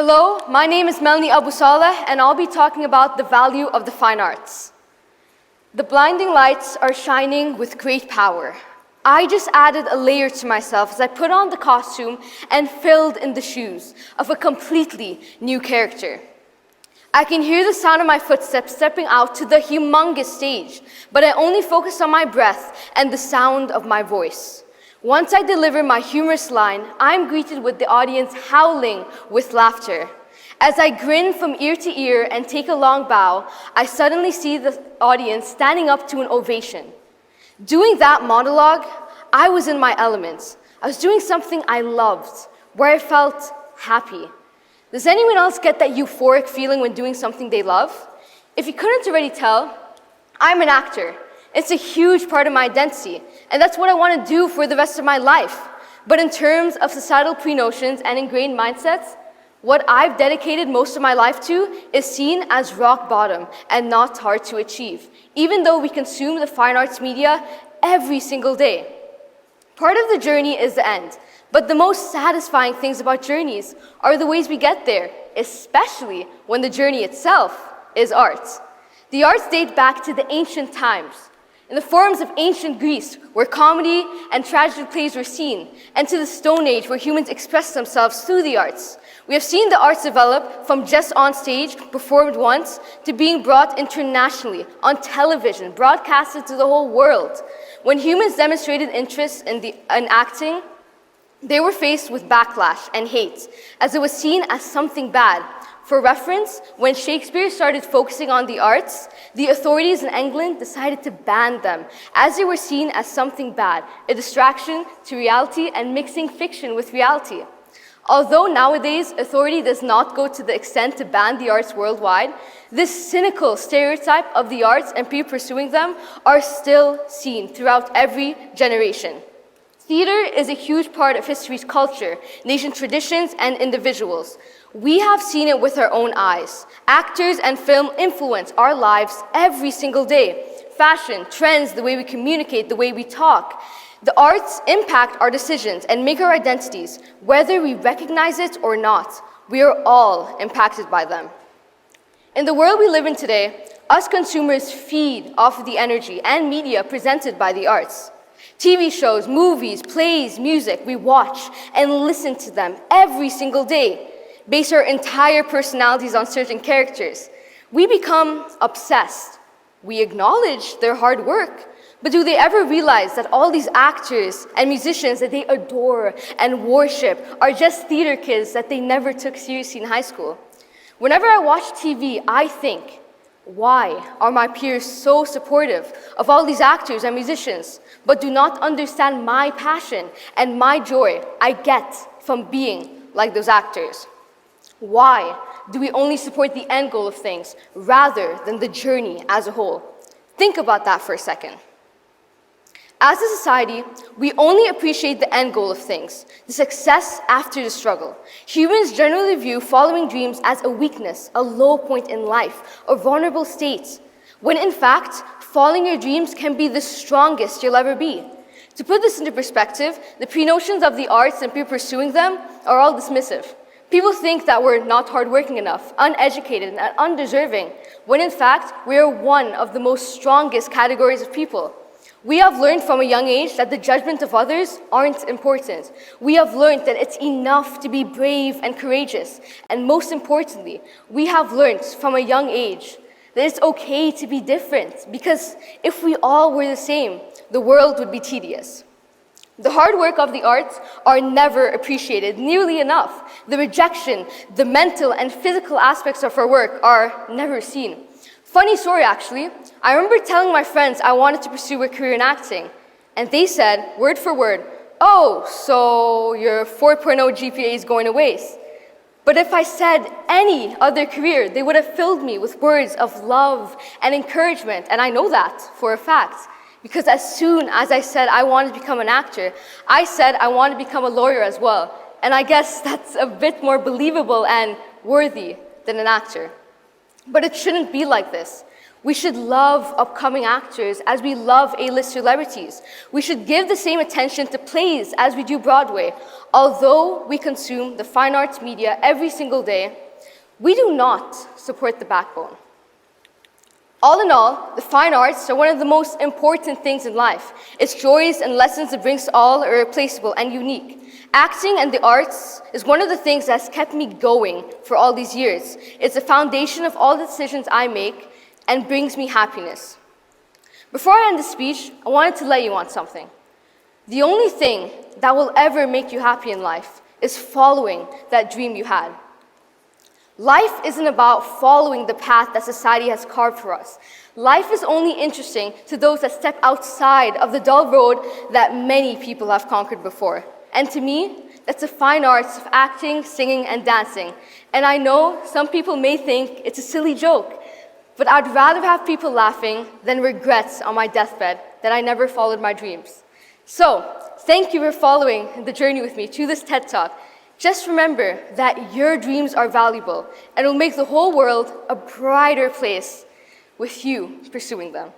Hello, my name is Melanie Abou Saleh, and I'll be talking about the value of the fine arts. The blinding lights are shining with great power. I just added a layer to myself as I put on the costume and filled in the shoes of a completely new character. I can hear the sound of my footsteps stepping out to the humongous stage, but I only focus on my breath and the sound of my voice. Once I deliver my humorous line, I'm greeted with the audience howling with laughter. As I grin from ear to ear and take a long bow, I suddenly see the audience standing up to an ovation. Doing that monologue, I was in my element. I was doing something I loved, where I felt happy. Does anyone else get that euphoric feeling when doing something they love? If you couldn't already tell, I'm an actor. It's a huge part of my identity, and that's what I want to do for the rest of my life. But in terms of societal pre-notions and ingrained mindsets, what I've dedicated most of my life to is seen as rock bottom and not hard to achieve, even though we consume the fine arts media every single day. Part of the journey is the end, but the most satisfying things about journeys are the ways we get there, especially when the journey itself is art. The arts date back to the ancient times, in the forums of ancient Greece, where comedy and tragedy plays were seen, and to the Stone Age, where humans expressed themselves through the arts. We have seen the arts develop from just on stage, performed once, to being brought internationally, on television, broadcasted to the whole world. When humans demonstrated interest in acting, they were faced with backlash and hate, as it was seen as something bad. For reference, when Shakespeare started focusing on the arts, the authorities in England decided to ban them, as they were seen as something bad, a distraction to reality and mixing fiction with reality. Although nowadays authority does not go to the extent to ban the arts worldwide, this cynical stereotype of the arts and people pursuing them are still seen throughout every generation. Theater is a huge part of history's culture, nation traditions, and individuals. We have seen it with our own eyes. Actors and film influence our lives every single day. Fashion, trends, the way we communicate, the way we talk. The arts impact our decisions and make our identities, whether we recognize it or not. We are all impacted by them. In the world we live in today, us consumers feed off of the energy and media presented by the arts. TV shows, movies, plays, music, we watch and listen to them every single day, base our entire personalities on certain characters. We become obsessed. We acknowledge their hard work, but do they ever realize that all these actors and musicians that they adore and worship are just theater kids that they never took seriously in high school? Whenever I watch TV, I think, why are my peers so supportive of all these actors and musicians, but do not understand my passion and my joy I get from being like those actors? Why do we only support the end goal of things rather than the journey as a whole? Think about that for a second. As a society, we only appreciate the end goal of things, the success after the struggle. Humans generally view following dreams as a weakness, a low point in life, a vulnerable state, when in fact, following your dreams can be the strongest you'll ever be. To put this into perspective, the pre-notions of the arts and people pursuing them are all dismissive. People think that we're not hardworking enough, uneducated, and undeserving, when in fact, we are one of the most strongest categories of people. We have learned from a young age that the judgment of others aren't important. We have learned that it's enough to be brave and courageous. And most importantly, we have learned from a young age that it's okay to be different, because if we all were the same, the world would be tedious. The hard work of the arts are never appreciated nearly enough. The rejection, the mental and physical aspects of our work are never seen. Funny story, actually. I remember telling my friends I wanted to pursue a career in acting, and they said, word for word, "Oh, so your 4.0 GPA is going to waste." But if I said any other career, they would have filled me with words of love and encouragement, and I know that for a fact. Because as soon as I said I wanted to become an actor, I said I wanted to become a lawyer as well. And I guess that's a bit more believable and worthy than an actor. But it shouldn't be like this. We should love upcoming actors as we love A-list celebrities. We should give the same attention to plays as we do Broadway. Although we consume the fine arts media every single day, we do not support the backbone. All in all, the fine arts are one of the most important things in life. Its joys and lessons it brings to all are irreplaceable and unique. Acting and the arts is one of the things that's kept me going for all these years. It's the foundation of all the decisions I make and brings me happiness. Before I end the speech, I wanted to let you on something. The only thing that will ever make you happy in life is following that dream you had. Life isn't about following the path that society has carved for us. Life is only interesting to those that step outside of the dull road that many people have conquered before. And to me, that's the fine arts of acting, singing, and dancing. And I know some people may think it's a silly joke, but I'd rather have people laughing than regrets on my deathbed that I never followed my dreams. So, thank you for following the journey with me to this TED Talk. Just remember that your dreams are valuable and will make the whole world a brighter place with you pursuing them.